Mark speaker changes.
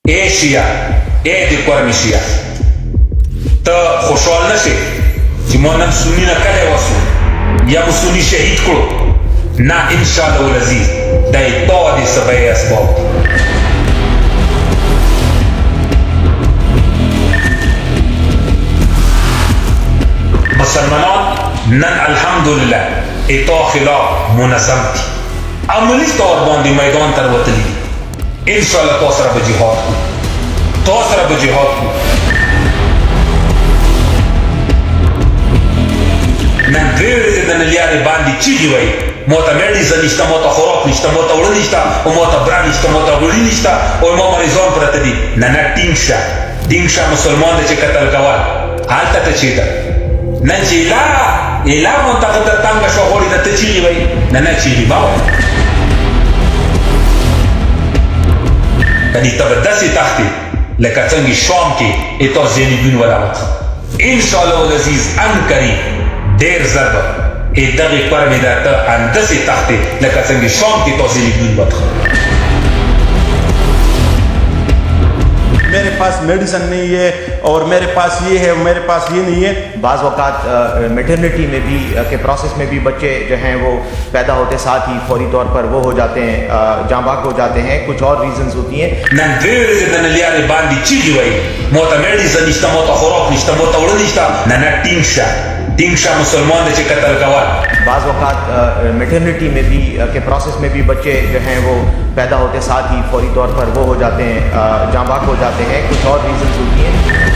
Speaker 1: اے شیعہ اے دی قرمی شیعہ تا خوشحال نشے چی مونم سنی نکلے واسو یا مسونی شہید کرو نا انشاءاللہ والعزیز دائی تو دی سبعی اسباب مسلمانان نن الحمدللہ ایتو خلاف منظم تھی عملی طور باندی میدان تر وطلی انشاءاللہ تو سر بجہاد کو نن دویوری دن لیاری باندی چیگی وی موتا میڈیزن نشتا موتا خوراک نشتا موتا وڑا نشتا و موتا برا نشتا موتا وڑی نشتا و ما مریضان پرتا دی ننا دینگشا مسلمان دا چه قتل کوال حالتا تا چیتا نن چه ایلا منطقه در تنگا شوخوری دا تا چیگی وی ننا چیگی باوی کدی تب دسی تختی لکه څنګه شام کې ایتو زینبین ولاوت انشاءالله والعزیز ان قریب ډیر زر به دغه قرمې ده ته اندسې تختی لکه څنګه شام کې تو زینبین ولاوت
Speaker 2: میرے پاس میڈیسن نہیں ہے اور میرے پاس یہ ہے میرے پاس یہ نہیں ہے.
Speaker 3: بعض اوقات میٹرنٹی میں بھی کے پروسیس میں بھی بچے جو ہیں وہ پیدا ہوتے ساتھ ہی فوری طور پر وہ ہو جاتے ہیں جاں بحق ہو جاتے ہیں. کچھ اور ریزنز ہوتی ہیں.
Speaker 1: نن دویوری دن لیاری باندی چیگی وی موتا میڈیزن نشتا موتا خوراک نشتا موتا وڑا نشتا ننا ٹینگشا مسلمان دے چے قتل کوال.
Speaker 3: بعض اوقات میٹرنٹی میں بھی کے پروسیس میں بھی بچے جو ہیں وہ پیدا ہوتے ساتھ ہی فوری طور پر وہ ہو جاتے ہیں جاں بحق ہو جاتے ہیں. کچھ اور ریزنز ہوتی ہیں.